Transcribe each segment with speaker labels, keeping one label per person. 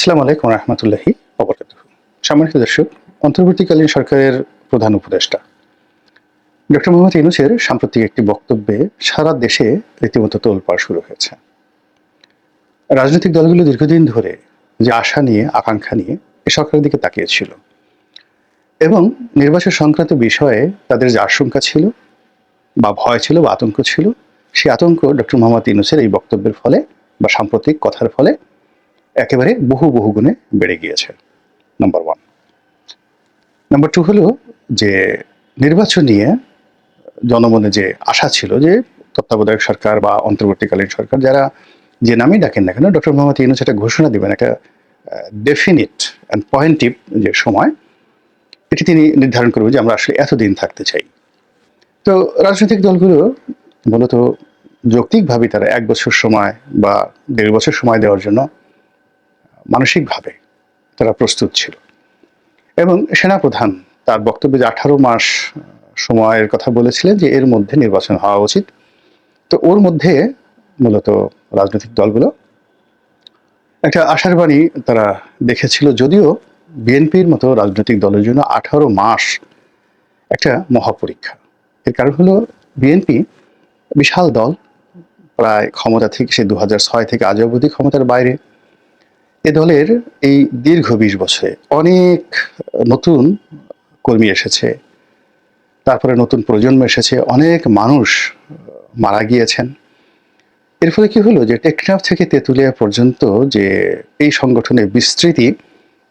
Speaker 1: আসসালামু আলাইকুম রহমতুল্লাহি ওবরাকাতুহু। সম্মানিত দর্শক, অন্তর্বর্তীকালীন সরকারের প্রধান উপদেষ্টা ডক্টর মোহাম্মদ ইউনূসের সাম্প্রতিক একটি বক্তব্যে সারা দেশে রীতিমতো তোলপাড় শুরু হয়েছে। রাজনৈতিক দলগুলো দীর্ঘদিন ধরে যে আশা নিয়ে, আকাঙ্ক্ষা নিয়ে এ সরকারের দিকে তাকিয়েছিল এবং নির্বাচন সংক্রান্ত বিষয়ে তাদের যে আশঙ্কা ছিল বা ভয় ছিল বা আতঙ্ক ছিল, সেই আতঙ্ক ডক্টর মোহাম্মদ ইউনূসের এই বক্তব্যের ফলে বা সাম্প্রতিক কথার ফলে একেবারে বহু গুণে বেড়ে গিয়েছে। নাম্বার 1। নাম্বার 2 হলো যে নির্বাচন নিয়ে জনমনে যে আশা ছিল যে তত্ত্বাবধায়ক সরকার বা অন্তর্বর্তীকালীন সরকার যারা যে নামই ডাকেন না কেন, ডক্টর মোহাম্মদ ইউনূস একটা ঘোষণা দিবেন, একটা ডেফিনিট অ্যান্ড পয়েন্টিভ যে সময়, এটি তিনি নির্ধারণ করবেন যে আমরা আসলে এতদিন থাকতে চাই। তো রাজনৈতিক দলগুলো মূলত যৌক্তিকভাবে তারা 1 বছর সময় বা 1.5 বছর সময় দেওয়ার জন্য মানসিকভাবে তারা প্রস্তুত ছিল এবং সেনাপ্রধান তার বক্তব্যে যে 18 মাস সময়ের কথা বলেছিলেন যে এর মধ্যে নির্বাচন হওয়া উচিত। তো ওর মধ্যে মূলত রাজনৈতিক দলগুলো একটা আশার বাণী তারা দেখেছিল, যদিও বিএনপির মতো রাজনৈতিক দলের জন্য 18 মাস একটা মহাপরীক্ষা। এর কারণ হলো বিএনপি বিশাল দল, প্রায় ক্ষমতা থেকে সে 2006 থেকে আজ অবধি ক্ষমতার বাইরে। এ দলের এই দীর্ঘ 20 বছরে অনেক নতুন কর্মী এসেছে, তারপরে নতুন প্রজন্ম এসেছে, অনেক মানুষ মারা গিয়েছেন। এর ফলে কি হলো যে টেকনাফ থেকে তেঁতুলিয়া পর্যন্ত যে এই সংগঠনের বিস্তৃতি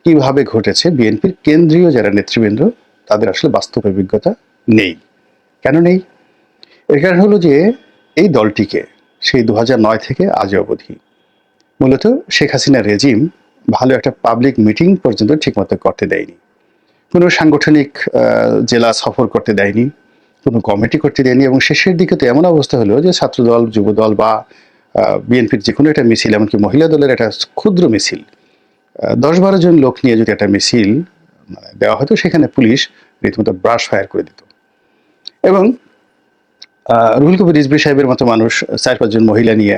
Speaker 1: কিভাবে ঘটেছে, বিএনপির কেন্দ্রীয় যারা নেতৃবৃন্দ তাদের আসলে বাস্তব অভিজ্ঞতা নেই। কেন নেই? এর কারণ হলো যে এই দলটিকে সেই 2009 থেকে আজ অবধি মূলত শেখ হাসিনা রেজিম ভালো একটা পাবলিক মিটিং পর্যন্ত ঠিকমতো করতে দেয়নি, কোনো সাংগঠনিক জেলা সফর করতে দেয়নি, কোনো কমিটি করতে দেয়নি এবং শেষের দিকে তো এমন অবস্থা হলো যে ছাত্রদল, যুবদল বা বিএনপির যে কোনো একটা মিছিল, এমনকি মহিলা দলের একটা ক্ষুদ্র মিছিল, 10-12 জন লোক নিয়ে যদি একটা মিছিল দেওয়া হতো, সেখানে পুলিশ রীতিমতো ব্রাশ ফায়ার করে দিত এবং রুহুল কবির রিজভী সাহেবের মতো মানুষ 4-5 জন মহিলা নিয়ে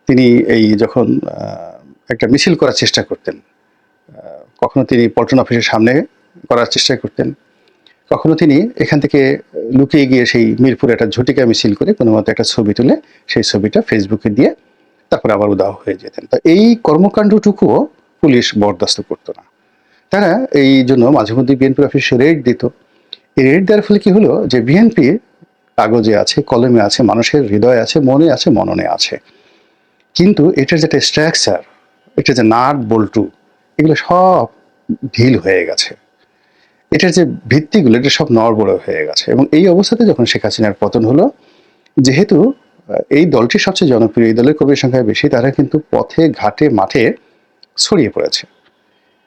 Speaker 1: তিনি এই যখন একটা মিছিল করার চেষ্টা করতেন, কখনো তিনি পল্টন অফিসের সামনে করার চেষ্টা করতেন, কখনো তিনি এখান থেকে লুকিয়ে গিয়ে সেই মিরপুরে একটা ঝটিকা মিছিল করে কোনো মতো একটা ছবি তুলে সেই ছবিটা ফেসবুকে দিয়ে তারপরে আবার উদাও হয়ে যেতেন। তো এই কর্মকাণ্ডটুকুও পুলিশ বরদাস্ত করতো না। তারা এই জন্য মাঝে মধ্যে বিএনপি অফিসে রেড দিত। এই রেড দেওয়ার ফলে কি হলো যে বিএনপি কাগজে আছে, কলমে আছে, মানুষের হৃদয়ে আছে, মনে আছে, মননে আছে, কিন্তু এটার যেটা স্ট্রাকচার, এটা যে নাট বল্টু, এগুলো সব ঢিল হয়ে গেছে। এটার যে ভিত্তিগুলো, এটা সব নড়বড় হয়ে গেছে এবং এই অবস্থাতে যখন শেখ হাসিনার পতন হলো, যেহেতু এই দলটি সবচেয়ে জনপ্রিয়, এই দলের কর্মীর সংখ্যা বেশি, তারা কিন্তু পথে ঘাটে মাঠে ছড়িয়ে পড়েছে।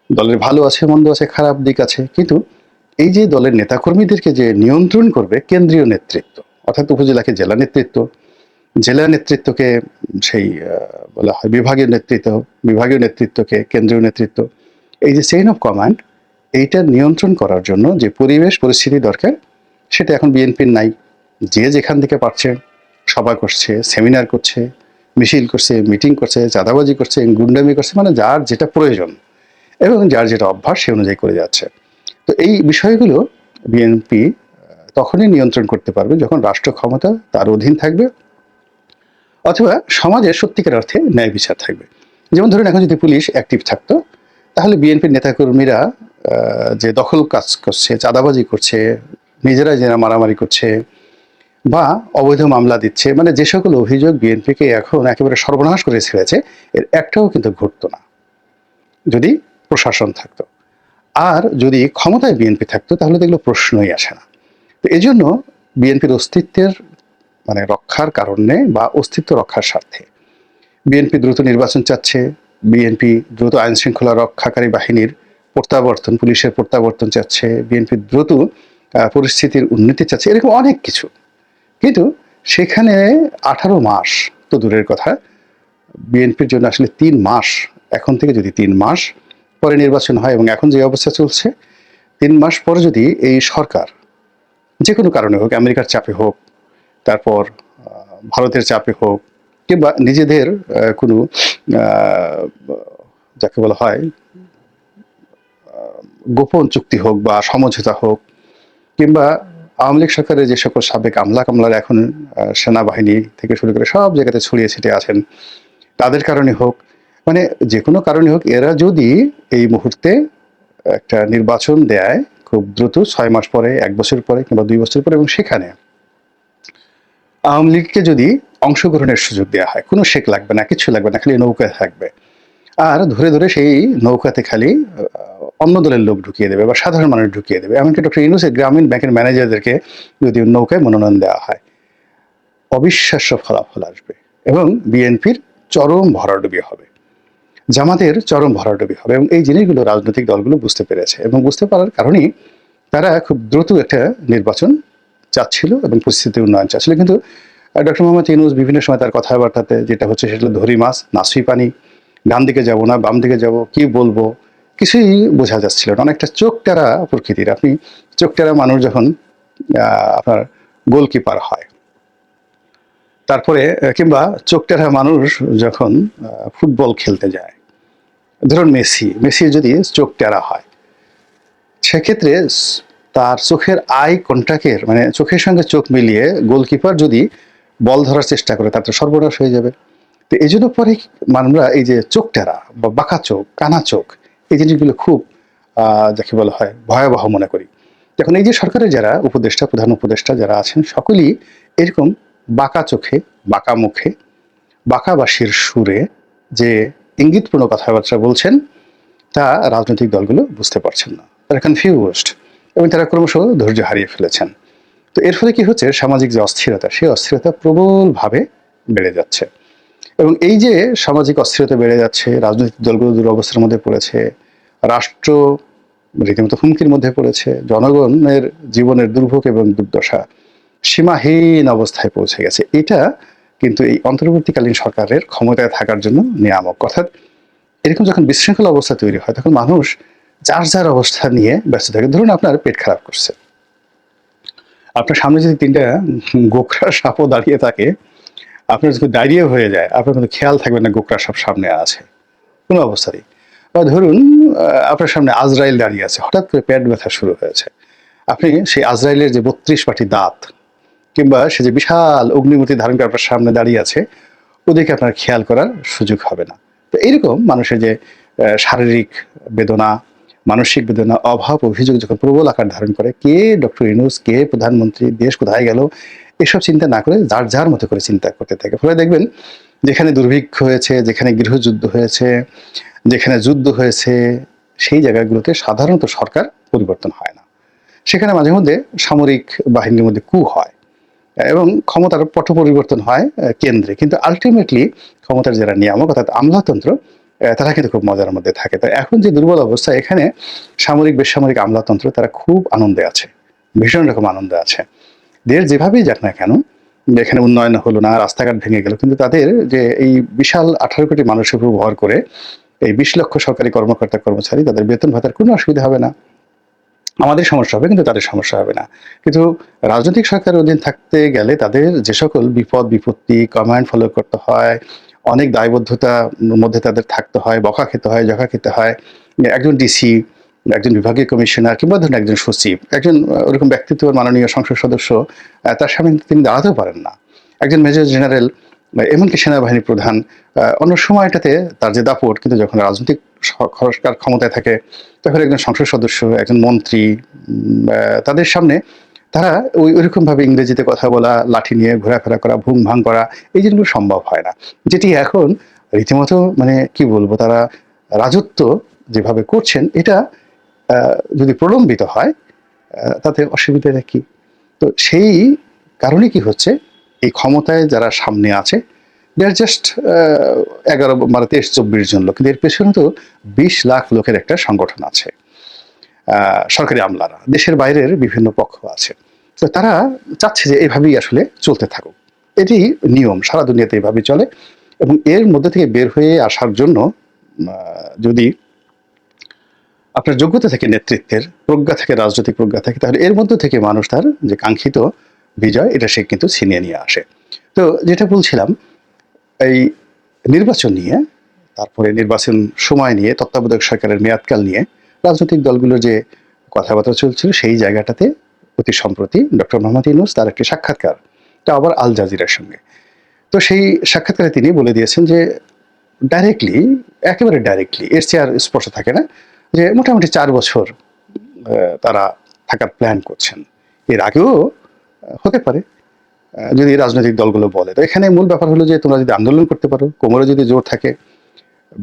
Speaker 1: দলের ভালো আছে, মন্দ আছে, খারাপ দিক আছে, কিন্তু এই যে দলের নেতাকর্মীদেরকে যে নিয়ন্ত্রণ করবে কেন্দ্রীয় নেতৃত্ব, অর্থাৎ উপজেলাকে জেলা নেতৃত্ব, জেলা নেতৃত্বকে সেই বলা হয় বিভাগীয় নেতৃত্ব, বিভাগীয় নেতৃত্বকে কেন্দ্রীয় নেতৃত্ব, এই যে চেইন অফ কমান্ড, এইটা নিয়ন্ত্রণ করার জন্য যে পরিবেশ পরিস্থিতি দরকার, সেটা এখন বিএনপির নাই। যে যেখান থেকে পারছে সভা করছে, সেমিনার করছে, মিছিল করছে, মিটিং করছে, চাঁদাবাজি করছে, গুন্ডামি করছে, মানে যার যেটা প্রয়োজন এবং যার যেটা অভ্যাস সে অনুযায়ী করে যাচ্ছে। তো এই বিষয়গুলো বিএনপি তখনই নিয়ন্ত্রণ করতে পারবে যখন রাষ্ট্র ক্ষমতা তার অধীন থাকবে অথবা সমাজের সত্যিকার অর্থে ন্যায় বিচার থাকবে। যেমন ধরুন, এখন যদি পুলিশ অ্যাক্টিভ থাকতো, তাহলে বিএনপির নেতাকর্মীরা যে দখল কাজ করছে, চাঁদাবাজি করছে, নিজেরাই যারা মারামারি করছে বা অবৈধ মামলা দিচ্ছে, মানে যে সকল অভিযোগ বিএনপিকে এখন একেবারে সর্বনাশ করে ছেড়েছে, এর একটাও কিন্তু ঘটতো না যদি প্রশাসন থাকতো। আর যদি ক্ষমতায় বিএনপি থাকতো তাহলে তো এগুলো প্রশ্নই আসে না। তো এই জন্য বিএনপির অস্তিত্বের মানে রক্ষার কারণে বা অস্তিত্ব রক্ষার স্বার্থে বিএনপি দ্রুত নির্বাচন চাচ্ছে, বিএনপি দ্রুত আইন শৃঙ্খলা রক্ষাকারী বাহিনীর প্রত্যাবর্তন, পুলিশের প্রত্যাবর্তন চাচ্ছে, বিএনপি দ্রুত পরিস্থিতির উন্নতি চাচ্ছে, এরকম অনেক কিছু। কিন্তু সেখানে 18 মাস তো দূরের কথা, বিএনপির জন্য আসলে 3 মাস, এখন থেকে যদি 3 মাস পরে নির্বাচন হয় এবং এখন যে অবস্থা চলছে, 3 মাস পরে যদি এই সরকার যে কোনো কারণে হোক, আমেরিকার চাপে হোক, তারপর ভারতের চাপে হোক, কিংবা নিজেদের কোনো যাকে বলা হয় গোপন চুক্তি হোক বা সমঝোতা হোক, কিংবা আওয়ামী লীগ সরকারের যে সকল সাবেক আমলা কামলারা এখন সেনাবাহিনী থেকে শুরু করে সব জায়গাতে ছড়িয়ে ছিটিয়ে আছেন, তাদের কারণে হোক, মানে যে কোনো কারণে হোক, এরা যদি এই মুহূর্তে একটা নির্বাচন দেয় খুব দ্রুত 6 মাস পরে, 1 বছর পরে কিংবা 2 বছর পরে, এবং সেখানে আওয়ামী লীগকে যদি অংশগ্রহণের সুযোগ দেওয়া হয়, কোনো শেক লাগবে না, কিছু লাগবে না, খালি নৌকা থাকবে, আর ধরে ধরে সেই নৌকাতে খালি অন্য দলের লোক ঢুকিয়ে দেবে বা সাধারণ মানুষ ঢুকিয়ে দেবে। এমনকি ডক্টর ইউনূসের গ্রামীণ ব্যাংকের ম্যানেজারদেরকে যদি নৌকায় মনোনয়ন দেওয়া হয়, অবিশ্বাস্য ফলাফল আসবে এবং বিএনপির চরম ভরাডুবি হবে, জামাতের চরম ভরাডুবি হবে। এবং এই জিনিসগুলো রাজনৈতিক দলগুলো বুঝতে পেরেছে, এবং বুঝতে পারার কারণেই তারা খুব দ্রুত একটা নির্বাচন চাচ্ছিল এবং পরিস্থিতি উন্নয়ন চাচ্ছিল। কিন্তু ডক্টর মোহাম্মদ ইউনূস বিভিন্ন সময় তার কথাবার্তাতে যেটা হচ্ছে সেটা ধরি মাছ নাসুই পানি, ডান দিকে যাব না বাম দিকে যাব, কি বলবো কিছুই বোঝা যাচ্ছিল না। অনেকটা চোখ টেরা প্রকৃতির। আপনি চোখ টেরা মানুষ যখন আপনার গোলকিপার হয়, তারপরে কিংবা চোখ টেরা মানুষ যখন ফুটবল খেলতে যায়, ধরুন মেসি যদি চোখ টেরা হয়, সেক্ষেত্রে তার চোখের আই কন্টাক্টের মানে চোখের সঙ্গে চোখ মিলিয়ে গোলকিপার যদি বল ধরার চেষ্টা করে, তার তো সর্বনাশ হয়ে যাবে। তো এই জন্য পরে আমরা এই যে চোখ টেরা বা বাঁকা চোখ, কানা চোখ, এই জিনিসগুলো খুব যাকে বলা হয় ভয়াবহ মনে করি। এখন এই যে সরকারের যারা উপদেষ্টা, প্রধান উপদেষ্টা যারা আছেন, সকলেই এরকম বাঁকা চোখে, বাঁকা মুখে, বাঁকা বাঁশির সুরে যে ইঙ্গিতপূর্ণ কথাবার্তা বলছেন, তা রাজনৈতিক দলগুলো বুঝতে পারছেন না। তারা কনফিউজড এবং তারা ক্রমশ ধৈর্য হারিয়ে ফেলেছেন। তো এর ফলে কি হচ্ছে, সামাজিক যে অস্থিরতা, সেই অস্থিরতা প্রবলভাবে বেড়ে যাচ্ছে। এবং এই যে সামাজিক অস্থিরতা বেড়ে যাচ্ছে, রাজনৈতিক দলগুলো দুরবস্থার মধ্যে পড়েছে, রাষ্ট্র রীতিমতো হুমকির মধ্যে পড়েছে, জনগণের জীবনের দুর্ভোগ এবং দুর্দশা সীমাহীন অবস্থায় পৌঁছে গেছে। এটা কিন্তু এই অন্তর্বর্তীকালীন সরকারের ক্ষমতায় থাকার জন্য নিয়ামক। অর্থাৎ এরকম যখন বিশৃঙ্খল অবস্থা তৈরি হয়, তখন মানুষ যার যার অবস্থা নিয়ে ব্যস্ত থাকে। ধরুন আপনার পেট খারাপ করছে, আপনার সামনে যদি 3টা গোখরা সাপও দাঁড়িয়ে থাকে, আপনার যদি ডায়রিয়া হয়ে যায়, আপনার কিন্তু খেয়াল থাকবে না গোখরা সাপ সামনে আছে কোনো অবস্থাতেই। বা ধরুন আপনার সামনে আজরাইল দাঁড়িয়ে আছে, হঠাৎ করে পেট ব্যথা শুরু হয়েছে, আপনি সেই আজরাইলের যে 32 পাটি দাঁত, কিংবা সে যে বিশাল অগ্নিমূর্তি ধারণ করে আপনার সামনে দাঁড়িয়ে আছে, ওদেরকে আপনার খেয়াল করার সুযোগ হবে না। তো এইরকম মানুষের যে শারীরিক বেদনা, মানসিক বেদনা, অভাব, অভিযোগ যখন প্রবল আকার ধারণ করে, কে ডক্টর ইউনূস, কে প্রধানমন্ত্রী, দেশ কোথায় গেল, এসব চিন্তা না করে যার যার মতো করে চিন্তা করতে থাকে। ফলে দেখবেন যেখানে দুর্ভিক্ষ হয়েছে, যেখানে গৃহযুদ্ধ হয়েছে, যেখানে যুদ্ধ হয়েছে, সেই জায়গাগুলোতে সাধারণত সরকার পরিবর্তন হয় না। সেখানে মাঝে মধ্যে সামরিক বাহিনীর মধ্যে কূ হয় এবং ক্ষমতার পট পরিবর্তন হয় কেন্দ্রে, কিন্তু আলটিমেটলি ক্ষমতার যারা নিয়ামক অর্থাৎ আমলাতন্ত্র, তারা কিন্তু খুব মজার মধ্যে থাকে। তো এখন যে দুর্বল অবস্থা, এখানে সামরিক বেসামরিক আমলাতন্ত্র তারা খুব আনন্দে আছে, ভীষণ রকম আনন্দে আছে। দেশ যেভাবেই যাক না কেন, এখানে উন্নয়ন হলো না, রাস্তাঘাট ভেঙে গেল, কিন্তু তাদের যে এই বিশাল 18 কোটি মানুষের উপর ভর করে এই 20 লক্ষ সরকারি কর্মকর্তা কর্মচারী, তাদের বেতন ভাতার কোনো অসুবিধা হবে না। আমাদের সমস্যা হবে কিন্তু তাদের সমস্যা হবে না। কিন্তু রাজনৈতিক সরকারের অধীন থাকতে গেলে তাদের যে সকল বিপদ বিপত্তি, কমান্ড ফলো করতে হয়, অনেক দায়বদ্ধতার মধ্যে তাদের থাকতে হয়, বকা খেতে হয়, জখা খেতে হয়। একজন ডিসি, একজন বিভাগীয় কমিশনার, কিংবা ধরুন একজন সচিব, একজন ওরকম ব্যক্তিত্ব মাননীয় সংসদ সদস্য, তার সামনে তিনি দাঁড়াতেও পারেন না। একজন মেজর জেনারেল, এমনকি সেনাবাহিনী প্রধান, অন্য সময়টাতে তার যে দাপট, কিন্তু যখন রাজনৈতিক সরকার ক্ষমতায় থাকে, তখন একজন সংসদ সদস্য, একজন মন্ত্রী, তাদের সামনে তারা ওইরকম ভাবে ইংরেজিতে কথা বলা, লাঠি নিয়ে ঘোরাফেরা করা, ভুং ভাং করা, এই জিনিসগুলো সম্ভব হয় না। যেটি এখন রীতিমতো মানে কি বলবো, তারা রাজত্ব যেভাবে করছেন, এটা যদি প্রলম্বিত হয়, তাতে অসুবিধাটা কি? তো সেই কারণে কি হচ্ছে, এই ক্ষমতায় যারা সামনে আছে, দে আর জাস্ট 11 12 23 24 জন লোক, কিন্তু এর পেছনে তো 20 লাখ লোকের একটা সংগঠন আছে, সরকারি আমলারা, দেশের বাইরের বিভিন্ন পক্ষ আছে। তো তারা চাচ্ছে যে এভাবেই আসলে চলতে থাকুক, এটি নিয়ম, সারা দুনিয়াতে এভাবেই চলে। এবং এর মধ্যে থেকে বের হয়ে আসার জন্য যদি আপনার যোগ্যতা থেকে, নেতৃত্বের প্রজ্ঞা থেকে, রাজনৈতিক প্রজ্ঞা থেকে, তাহলে এর মধ্যে থেকে মানুষ তার যে কাঙ্ক্ষিত বিজয়, এটা সে কিন্তু ছিনিয়ে নিয়ে আসে। তো যেটা বলছিলাম, এই নির্বাচন নিয়ে, তারপরে নির্বাচন সময় নিয়ে, তত্ত্বাবধায়ক সরকারের মেয়াদকাল নিয়ে রাজনৈতিক দলগুলোর যে কথাবার্তা চলছিল সেই জায়গাটাতে অতি সম্প্রতি ডক্টর মোহাম্মদ ইউনূস তার একটি সাক্ষাৎকার, তা আবার আল জাজিরার সঙ্গে। তো সেই সাক্ষাৎকারে তিনি বলে দিয়েছেন যে ডাইরেক্টলি, একেবারে ডাইরেক্টলি, এর চেয়ে আর স্পষ্ট থাকে না, যে মোটামুটি 4 বছর তারা থাকার প্ল্যান করছেন। এর আগেও হতে পারে যদি রাজনৈতিক দলগুলো বলে। তো এখানে মূল ব্যাপার হলো যে তোমরা যদি আন্দোলন করতে পারো, কোমরে যদি জোর থাকে,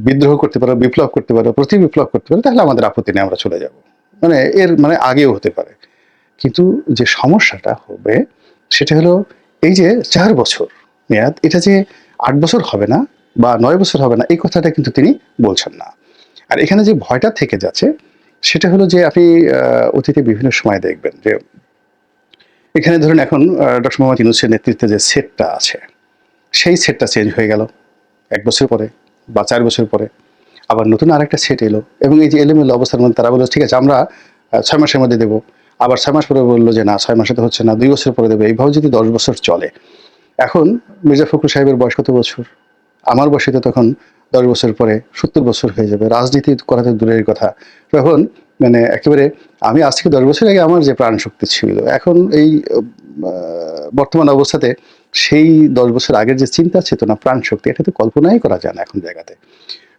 Speaker 1: বিদ্রোহ করতে পারো, বিপ্লব করতে পারো, প্রতি বিপ্লব করতে পারো, তাহলে আমাদের আপত্তি নেই, আমরা চলে যাব। মানে এর মানে আগেও হতে পারে। কিন্তু যে সমস্যাটা হবে সেটা হলো এই যে 4 বছর মেয়াদ, এটা যে 8 বছর হবে না বা 9 বছর হবে না, এই কথাটা কিন্তু তিনি বলছেন না। আর এখানে যে ভয়টা থেকে যাচ্ছে সেটা হলো যে আপনি অতীতে বিভিন্ন সময় দেখবেন যে এখানে ধরুন এখন ডক্টর মোহাম্মদ ইউনূসের নেতৃত্বে যে সেটটা আছে সেই সেটটা চেঞ্জ হয়ে গেল 1 বছর পরে বা 4 বছর পরে, আবার নতুন আরেকটা সেট এলো, এবং এই যে এলোমেলো অবস্থার মধ্যে তারা বললো ঠিক আছে আমরা 6 মাসের মধ্যে দেবো, আবার 6 মাস পরে বললো যে না 6 মাসে তো হচ্ছে না, 2 বছর পরে দেবে। এইভাবে যদি 10 বছর চলে, এখন মির্জা ফখরুল সাহেবের বয়স কত বছর? আমার বয়সে তো তখন 10 বছর পরে 70 বছর হয়ে যাবে। রাজনীতি করা তো দূরের কথা। তখন মানে একেবারে আমি আজ থেকে 10 বছর আগে আমার যে প্রাণ শক্তি ছিল, এখন এই বর্তমান অবস্থাতে সেই 10 বছর আগের যে চিন্তা চেতনা, প্রাণ শক্তি, এটা তো কল্পনাই করা যায় না এখন জায়গাতে।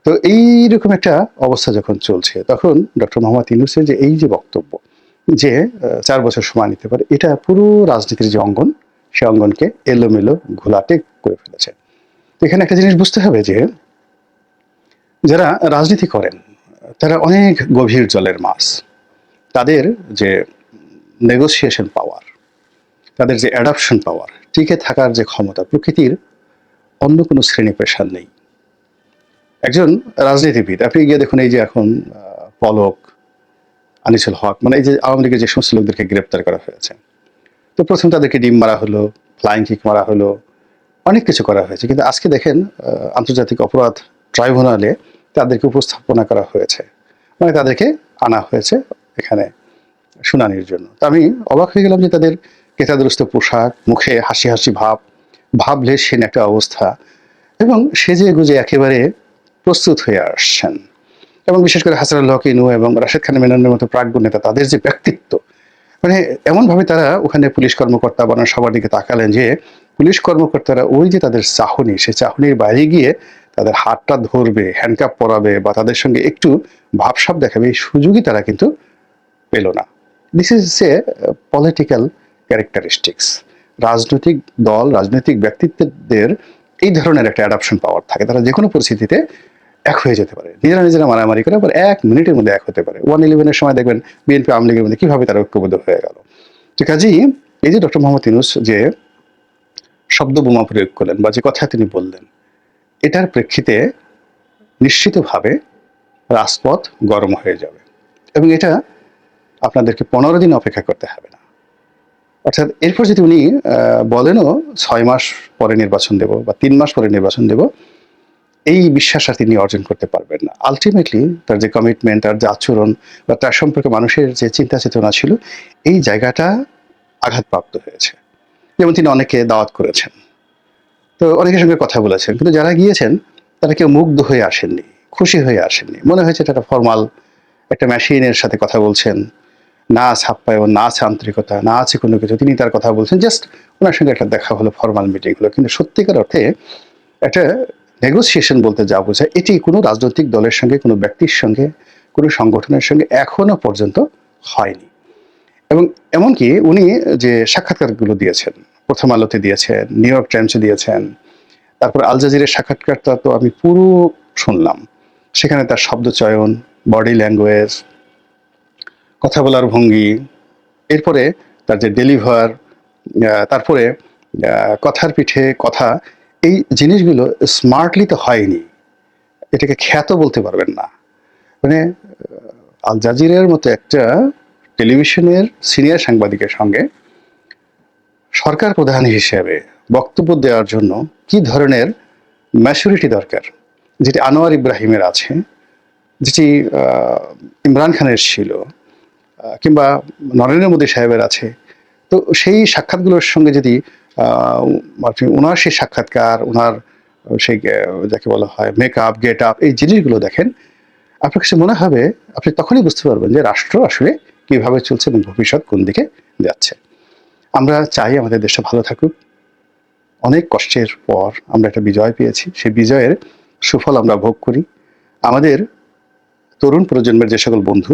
Speaker 1: তো এইরকম একটা অবস্থা যখন চলছে, তখন ডক্টর মোহাম্মদ ইউনূসের যে এই যে বক্তব্য যে 4 বছর সময় নিতে পারে, এটা পুরো রাজনীতির যে অঙ্গন, সে অঙ্গনকে এলোমেলো ঘোলাটে করে ফেলেছে। তো এখানে একটা জিনিস বুঝতে হবে যে যারা রাজনীতি করেন তারা অনেক গভীর জলের মাছ। তাদের যে নেগোসিয়েশন পাওয়ার, তাদের যে অ্যাডাপশন পাওয়ার, টিকে থাকার যে ক্ষমতা, প্রকৃতির অন্য কোনো শ্রেণী পেশার নেই। একজন রাজনীতিবিদ আপনি গিয়ে দেখুন, এই যে এখন পলক, আনিসুল হক, মানে এই যে আওয়ামী লীগের যে সমস্ত লোকদেরকে গ্রেপ্তার করা হয়েছে, তো প্রথম তাদেরকে ডিম মারা হলো, ফ্লাইং কিক মারা হলো, অনেক কিছু করা হয়েছে, কিন্তু আজকে দেখেন আন্তর্জাতিক অপরাধ ট্রাইব্যুনালে তাদেরকে উপস্থাপনা করা হয়েছে, মানে তাদেরকে আনা হয়েছে এখানে শুনানির জন্য। তো আমি অবাক হয়ে গেলাম যে তাদের কেতাদুরস্ত পোশাক, মুখে হাসি হাসি ভাব, ভাবলেশহীন একটা অবস্থা, এবং সেজে গুজে একেবারে প্রস্তুত হয়ে আসছেন। এবং বিশেষ করে হাসানুল হক ইনু এবং রাশেদ খান মেননের মতো প্রাজ্ঞ নেতা, তাদের যে ব্যক্তিত্ব, মানে এমনভাবে তারা ওখানে পুলিশ কর্মকর্তা বা সবার দিকে তাকালেন যে পুলিশ কর্মকর্তারা ওই যে তাদের চাহনি, সে চাহনির বাইরে গিয়ে তাদের হাতটা ধরবে, হ্যান্ডকাপ পরাবে বা তাদের সঙ্গে একটু ভাবসাব দেখাবে, এই সুযোগই তারা কিন্তু পেল না। This is a political characteristics. রাজনৈতিক দল, রাজনৈতিক ব্যক্তিত্বদের এই ধরনের একটা অ্যাডাপশন পাওয়ার থাকে, তারা যে কোনো পরিস্থিতিতে এক হয়ে যেতে পারে, নিজেরা নিজেরা মারামারি করে আবার 1 মিনিটের মধ্যে এক হতে পারে। 111-এর সময় দেখবেন বিএনপি আওয়ামী লীগের মধ্যে কিভাবে তারা ঐক্যবদ্ধ হয়ে গেল। তো কাজেই এই যে ডক্টর মোহাম্মদ ইউনূস যে শব্দ বোমা প্রয়োগ করলেন বা যে কথা তিনি বললেন, এটার প্রেক্ষিতে নিশ্চিতভাবে রাজপথ গরম হয়ে যাবে, এবং এটা আপনাদেরকে 15 দিন অপেক্ষা করতে হবে না। অর্থাৎ এরপর যদি উনি বলেনও 6 মাস পরে নির্বাচন দেব বা 3 মাস পরে নির্বাচন দেব, এই বিশ্বাস আর তিনি অর্জন করতে পারবেন না। আলটিমেটলি তার যে কমিটমেন্ট, তার যে আচরণ বা তার সম্পর্কে মানুষের যে চিন্তা চেতনা ছিল, এই জায়গাটা আঘাতপ্রাপ্ত হয়েছে। যেমন তিনি অনেকে দাওয়াত করেছেন, তো অনেকের সঙ্গে কথা বলেছেন, কিন্তু যারা গিয়েছেন তারা কেউ মুগ্ধ হয়ে আসেননি, খুশি হয়ে আসেননি। মনে হয়েছে এটা একটা ফর্মাল, একটা মেশিনের সাথে কথা বলছেন, না আছে আপ্যায়ন, না আছে আন্তরিকতা, না আছে কোনো কিছু। তিনি তার কথা বলছেন, জাস্ট ওনার সঙ্গে একটা দেখা হলো, ফর্মাল মিটিং হলো, কিন্তু সত্যিকার অর্থে একটা নেগোসিয়েশন বলতে যা বোঝায়, এটি কোনো রাজনৈতিক দলের সঙ্গে, কোনো ব্যক্তির সঙ্গে, কোনো সংগঠনের সঙ্গে এখনো পর্যন্ত হয়নি। এবং এমনকি উনি যে সাক্ষাৎকারগুলো দিয়েছেন, প্রথম আলোতে দিয়েছেন, নিউ ইয়র্ক টাইমসে দিয়েছেন, তারপর আল জাজিরের সাক্ষাৎকারটা তো আমি পুরো শুনলাম। সেখানে তার শব্দ চয়ন, বডি ল্যাঙ্গুয়েজ, কথা বলার ভঙ্গি, এরপরে তার যে ডেলিভার, তারপরে কথার পিঠে কথা, এই জিনিসগুলো স্মার্টলি তো হয়নি, এটাকে খ্যাত বলতে পারবেন না। মানে আল জাজিরের মতো একটা টেলিভিশনের সিনিয়র সাংবাদিকের সঙ্গে সরকার প্রধান হিসেবে বক্তব্য দেওয়ার জন্য কি ধরনের ম্যাচুরিটি দরকার, যেটি আনোয়ার ইব্রাহিমের আছে, যেটি ইমরান খানের ছিল, কিংবা নরেন্দ্র মোদী সাহেবের আছে, তো সেই সাক্ষাৎগুলোর সঙ্গে যদি ওনার সেই সাক্ষাৎকার, ওনার সেই যাকে বলা হয় মেকআপ, গেট আপ, এই জিনিসগুলো দেখেন, আপনার কাছে মনে হবে, আপনি তখনই বুঝতে পারবেন যে রাষ্ট্র আসলে কিভাবে চলছে এবং ভবিষ্যৎ কোন দিকে যাচ্ছে। আমরা চাই আমাদের দেশটা ভালো থাকুক। অনেক কষ্টের পর আমরা একটা বিজয় পেয়েছি। সেই বিজয়ের সুফল আমরা ভোগ করি। আমাদের তরুণ প্রজন্মের যে সকল বন্ধু,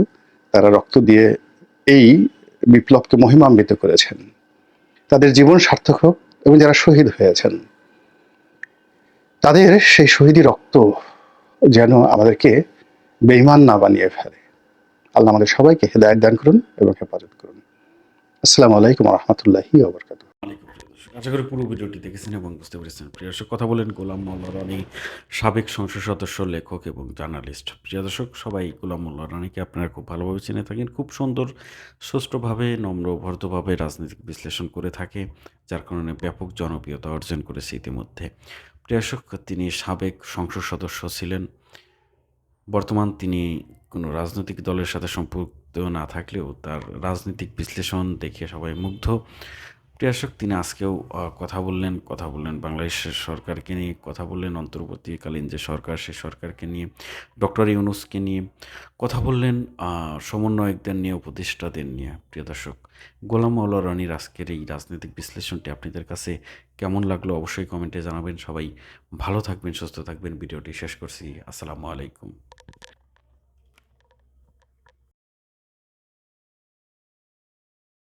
Speaker 1: তারা রক্ত দিয়ে এই বিপ্লবকে মহিমান্বিত করেছেন, তাদের জীবন সার্থক হোক। এবং যারা শহীদ হয়েছেন, তাদের সেই শহীদি রক্ত যেন আমাদেরকে বেঈমান না বানিয়ে ফেলে। আল্লাহ আমাদের সবাইকে হেদায়েত দান করুন এবং হেফাজত করুন। আসসালামু আলাইকুম ওয়া রাহমাতুল্লাহি ওয়া বারাকাতুহু।
Speaker 2: ওয়ালাইকুম প্রিয় দর্শক। আশা করি পুরো ভিডিওটি দেখেছেন এবং বুঝতে পেরেছেন। প্রিয় দর্শক, কথা বলেন গোলাম মোল্লা রানী, সাবেক সংসদ সদস্য, লেখক এবং জার্নালিস্ট। প্রিয় দর্শক, সবাই গোলাম মোল্লা রানীকে আপনারা খুব ভালোভাবে চিনে থাকেন। খুব সুন্দর, সুষ্ঠুভাবে, নম্র, ভদ্রভাবে রাজনৈতিক বিশ্লেষণ করে থাকে, যার কারণে ব্যাপক জনপ্রিয়তা অর্জন করেছে ইতিমধ্যে। প্রিয় দর্শক, তিনি সাবেক সংসদ সদস্য ছিলেন। বর্তমান তিনি কোনো রাজনৈতিক দলের সাথে সম্পৃক্ত না থাকলেও তার রাজনৈতিক বিশ্লেষণ দেখে সবাই মুগ্ধ। প্রিয় দর্শক, তিনি আজকেও কথা বললেন বাংলাদেশের সরকারকে নিয়ে, কথা বললেন অন্তর্বর্তীকালীন যে সরকার, সে সরকারকে নিয়ে, ডক্টর ইউনূসকে নিয়ে, কথা বললেন সমন্বয়কদের নিয়ে, উপদেষ্টাদের নিয়ে। প্রিয় দর্শক, গোলাম মাওলা রনির আজকের এই রাজনৈতিক বিশ্লেষণটি আপনাদের কাছে কেমন লাগলো অবশ্যই কমেন্টে জানাবেন। সবাই ভালো থাকবেন, সুস্থ থাকবেন। ভিডিওটি শেষ করছি। আসসালামু আলাইকুম।